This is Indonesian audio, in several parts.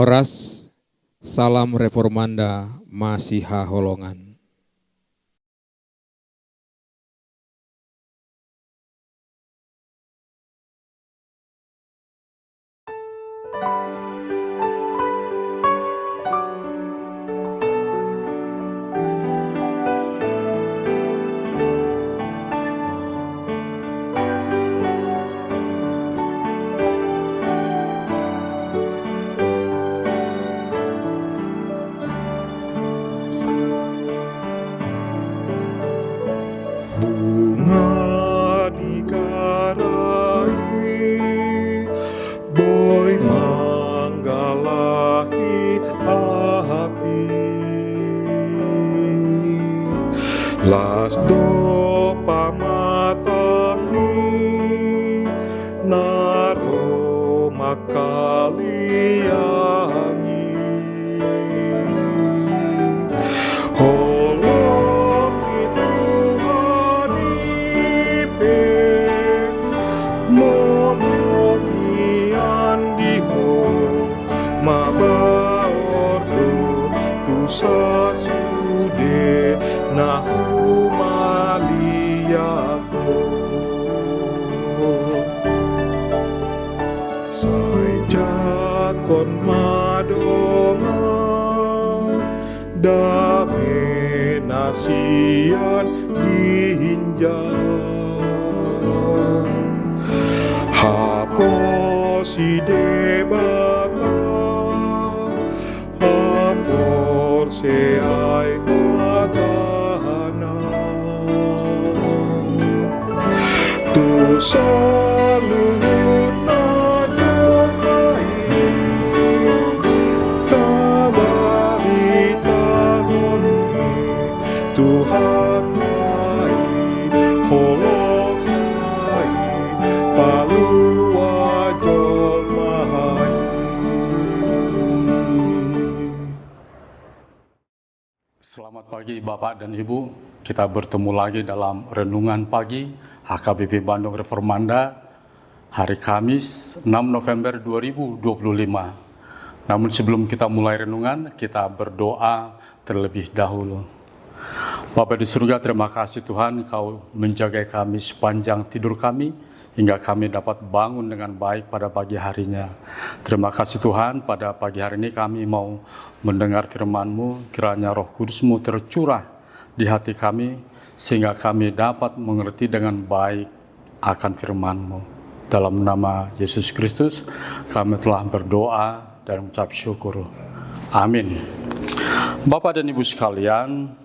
Horas, Salam Reformanda, Masiha Holongan. Bunga dikarai, boy manggalahi api. Las do pamatami, naro makaliangi. Holong Tuhan ipe, momomian diho, mabaordo tu sasude nahu maliako. Sai jaton madonga, dame nasian ginjal. Hapo si debata, hapor se ay magana. Tu salut na jokai, tabari tahoni, Tuhan mai, holong mai, palua jol mahai. Selamat pagi Bapak dan Ibu, kita bertemu lagi dalam Renungan Pagi HKBP Bandung Reformanda hari Kamis 6 November 2025. Namun sebelum kita mulai renungan, kita berdoa terlebih dahulu. Bapa di surga, terima kasih Tuhan Kau menjaga kami sepanjang tidur kami, hingga kami dapat bangun dengan baik pada pagi harinya. Terima kasih Tuhan, pada pagi hari ini kami mau mendengar firman-Mu, kiranya Roh Kudus-Mu tercurah di hati kami, sehingga kami dapat mengerti dengan baik akan firman-Mu. Dalam nama Yesus Kristus, kami telah berdoa dan mengucap syukur. Amin. Bapak dan Ibu sekalian,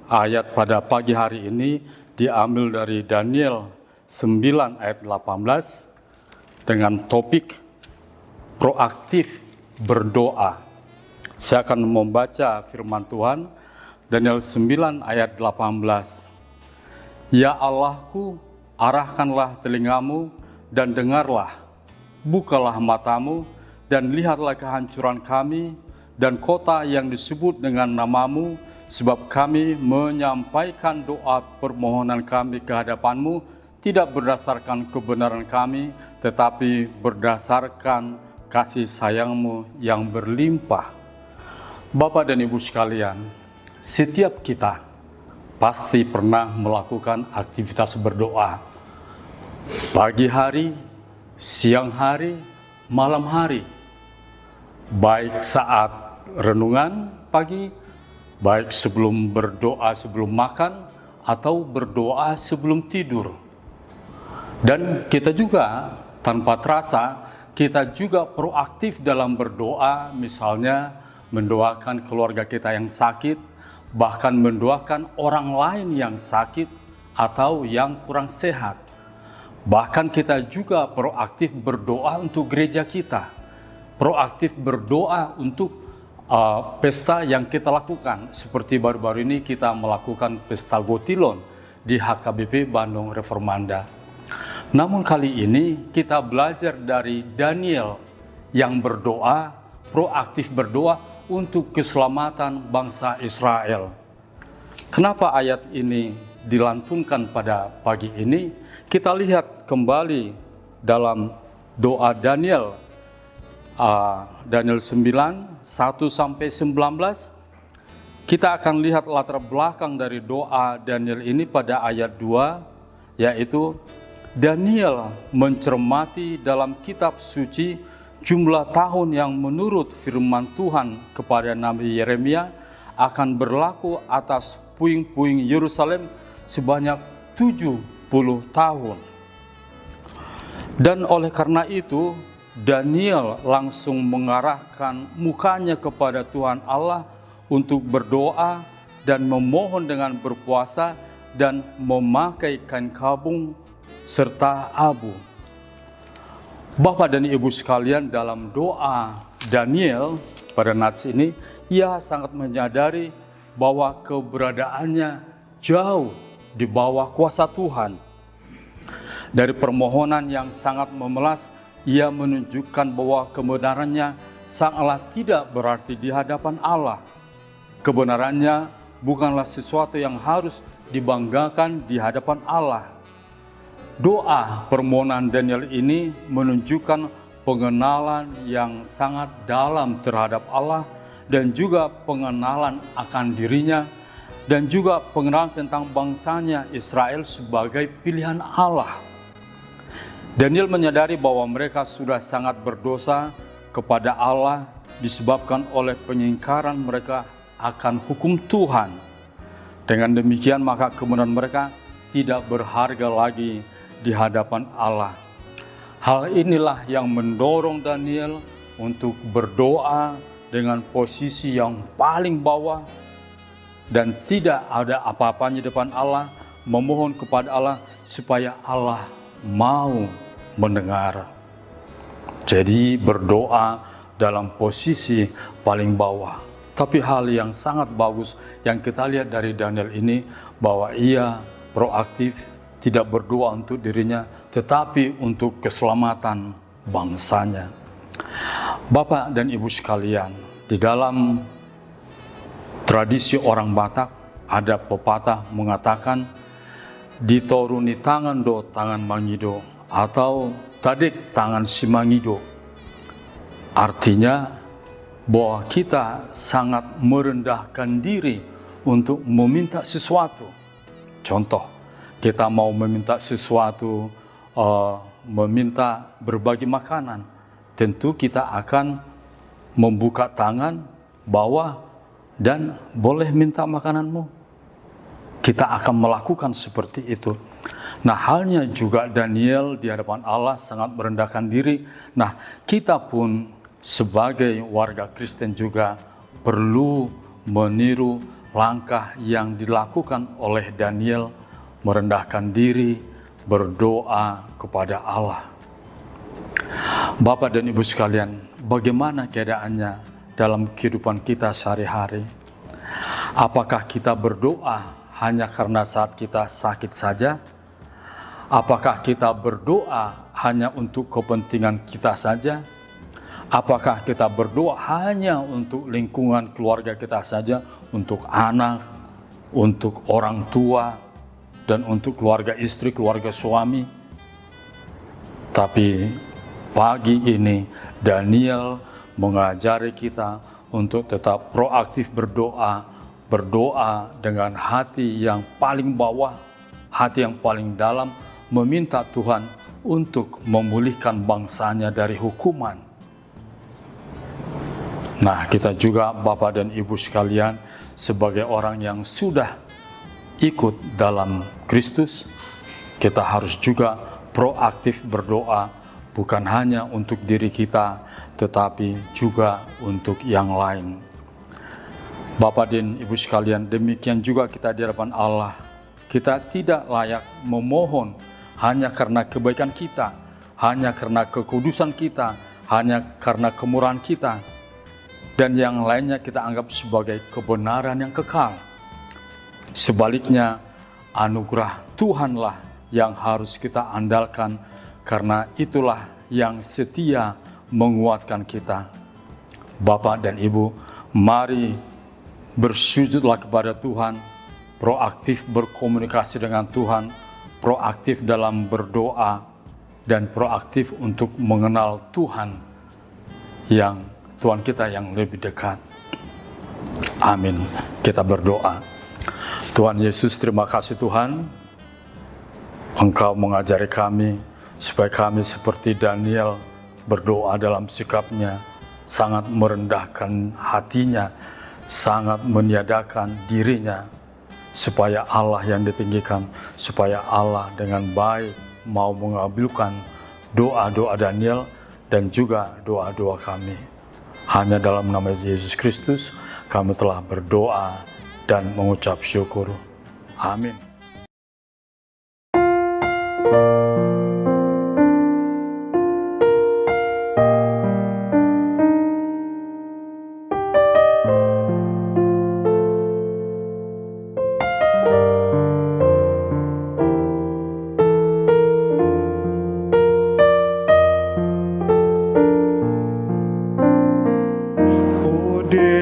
ayat pada pagi hari ini diambil dari Daniel 9 ayat 18 dengan topik proaktif berdoa. Saya akan membaca firman Tuhan, Daniel 9 ayat 18. Ya Allahku, arahkanlah telingamu dan dengarlah, bukalah matamu dan lihatlah kehancuran kami dan kota yang disebut dengan namamu, sebab kami menyampaikan doa permohonan kami ke hadapan-Mu, tidak berdasarkan kebenaran kami, tetapi berdasarkan kasih sayang-Mu yang berlimpah. Bapak dan Ibu sekalian, setiap kita pasti pernah melakukan aktivitas berdoa. Pagi hari, siang hari, malam hari. Baik saat renungan pagi, baik sebelum berdoa sebelum makan, atau berdoa sebelum tidur. Dan kita juga tanpa terasa, kita juga proaktif dalam berdoa, misalnya mendoakan keluarga kita yang sakit, bahkan mendoakan orang lain yang sakit atau yang kurang sehat. Bahkan kita juga proaktif berdoa untuk gereja kita, proaktif berdoa untuk pesta yang kita lakukan. Seperti baru-baru ini kita melakukan pesta Gotilon di HKBP Bandung Reformanda. Namun kali ini kita belajar dari Daniel yang berdoa, proaktif berdoa untuk keselamatan bangsa Israel. Kenapa ayat ini dilantunkan pada pagi ini? Kita lihat kembali dalam doa Daniel Daniel 9, 1-19, kita akan lihat latar belakang dari doa Daniel ini pada ayat 2, yaitu Daniel mencermati dalam kitab suci jumlah tahun yang menurut firman Tuhan kepada Nabi Yeremia akan berlaku atas puing-puing Yerusalem sebanyak 70 tahun. Dan oleh karena itu, Daniel langsung mengarahkan mukanya kepada Tuhan Allah untuk berdoa dan memohon dengan berpuasa dan memakai kain kabung serta abu. Bapak dan Ibu sekalian, dalam doa Daniel pada nats ini, ia sangat menyadari bahwa keberadaannya jauh di bawah kuasa Tuhan. Dari permohonan yang sangat memelas, ia menunjukkan bahwa kebenarannya sangatlah tidak berarti di hadapan Allah. Kebenarannya bukanlah sesuatu yang harus dibanggakan di hadapan Allah. Doa permohonan Daniel ini menunjukkan pengenalan yang sangat dalam terhadap Allah dan juga pengenalan akan dirinya dan juga pengenalan tentang bangsanya Israel sebagai pilihan Allah. Daniel menyadari bahwa mereka sudah sangat berdosa kepada Allah disebabkan oleh pengingkaran mereka akan hukum Tuhan. Dengan demikian maka kebenaran mereka tidak berharga lagi di hadapan Allah. Hal inilah yang mendorong Daniel untuk berdoa dengan posisi yang paling bawah dan tidak ada apa-apanya di depan Allah, memohon kepada Allah supaya Allah mau mendengar. Jadi berdoa dalam posisi paling bawah. Tapi hal yang sangat bagus yang kita lihat dari Daniel ini, bahwa ia proaktif, tidak berdoa untuk dirinya, tetapi untuk keselamatan bangsanya. Bapak dan Ibu sekalian, di dalam tradisi orang Batak ada pepatah mengatakan, ditoruni tangan do tangan mangido, atau tadik tangan si mangido. Artinya bahwa kita sangat merendahkan diri untuk meminta sesuatu. Contoh, kita mau meminta sesuatu, meminta berbagi makanan, tentu kita akan membuka tangan bawah dan boleh minta makananmu. Kita akan melakukan seperti itu. Nah, halnya juga Daniel di hadapan Allah sangat merendahkan diri. Nah, kita pun sebagai warga Kristen juga perlu meniru langkah yang dilakukan oleh Daniel, merendahkan diri, berdoa kepada Allah. Bapak dan Ibu sekalian, bagaimana keadaannya dalam kehidupan kita sehari-hari? Apakah kita berdoa hanya karena saat kita sakit saja? Apakah kita berdoa hanya untuk kepentingan kita saja? Apakah kita berdoa hanya untuk lingkungan keluarga kita saja, untuk anak, untuk orang tua, dan untuk keluarga istri, keluarga suami? Tapi pagi ini Daniel mengajari kita untuk tetap proaktif berdoa, berdoa dengan hati yang paling bawah, hati yang paling dalam, meminta Tuhan untuk memulihkan bangsanya dari hukuman. Nah, kita juga Bapak dan Ibu sekalian, sebagai orang yang sudah ikut dalam Kristus, kita harus juga proaktif berdoa, bukan hanya untuk diri kita, tetapi juga untuk yang lain. Bapak dan Ibu sekalian, demikian juga kita di hadapan Allah. Kita tidak layak memohon hanya karena kebaikan kita, hanya karena kekudusan kita, hanya karena kemurahan kita, dan yang lainnya kita anggap sebagai kebenaran yang kekal. Sebaliknya, anugerah Tuhanlah yang harus kita andalkan, karena itulah yang setia menguatkan kita. Bapak dan Ibu, mari bersujudlah kepada Tuhan, proaktif berkomunikasi dengan Tuhan, proaktif dalam berdoa, dan proaktif untuk mengenal Tuhan yang Tuhan kita yang lebih dekat. Amin. Kita berdoa. Tuhan Yesus, terima kasih Tuhan, Engkau mengajari kami supaya kami seperti Daniel berdoa dalam sikapnya, sangat merendahkan hatinya, sangat meniadakan dirinya, supaya Allah yang ditinggikan, supaya Allah dengan baik mau mengabulkan doa-doa Daniel dan juga doa-doa kami. Hanya dalam nama Yesus Kristus kami telah berdoa dan mengucap syukur. Amin.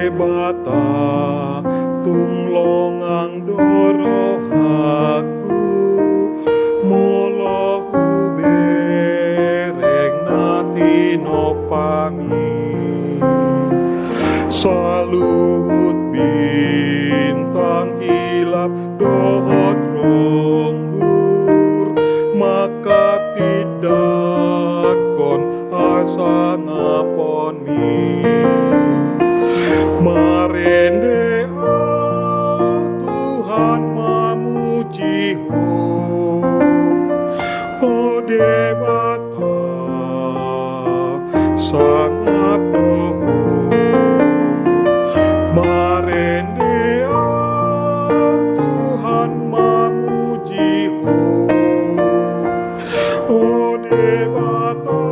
Bata tung longang dorohaku molohu bereng nati nopami salut bintang hilap dohot ronggur maka tidak kon asa ngapon mi marende Tuhan memuji oh debata sangat doh marende Tuhan memuji oh debata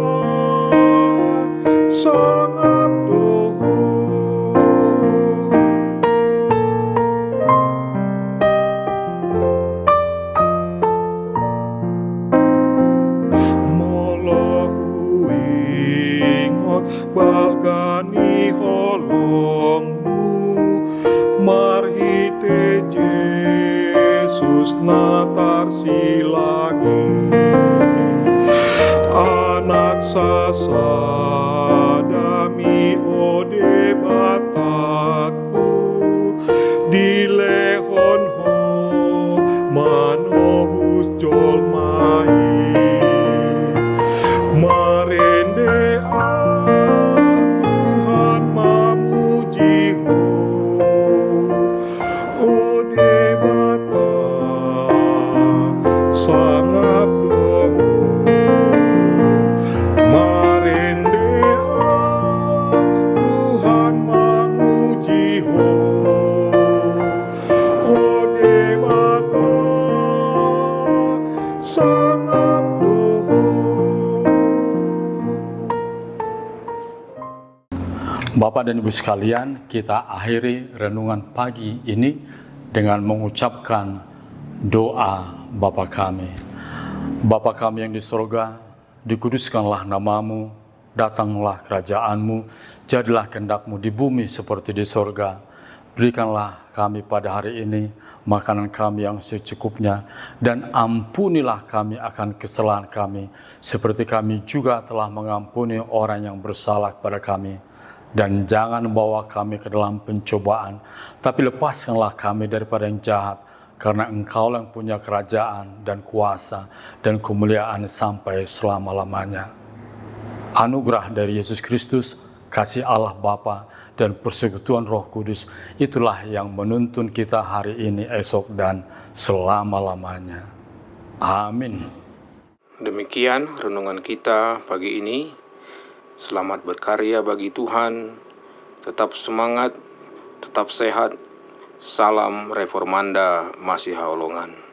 sangat doh. Balgani holongmu marhite Yesus natar silangi anak sasadami ode bataku dilehon ho manobus jolmai marende Bapak dan Ibu sekalian, kita akhiri renungan pagi ini dengan mengucapkan doa Bapa kami. Bapa kami yang di surga, dikuduskanlah namamu, datanglah kerajaanmu, jadilah kehendak-mu di bumi seperti di surga. Berikanlah kami pada hari ini makanan kami yang secukupnya, dan ampunilah kami akan kesalahan kami, seperti kami juga telah mengampuni orang yang bersalah kepada kami. Dan jangan bawa kami ke dalam pencobaan, tapi lepaskanlah kami daripada yang jahat, karena Engkau yang punya kerajaan dan kuasa dan kemuliaan sampai selama-lamanya. Anugerah dari Yesus Kristus, kasih Allah Bapa dan persekutuan Roh Kudus, itulah yang menuntun kita hari ini, esok, dan selama-lamanya. Amin. Demikian renungan kita pagi ini. Selamat berkarya bagi Tuhan, tetap semangat, tetap sehat. Salam Reformanda Masiha Holongan.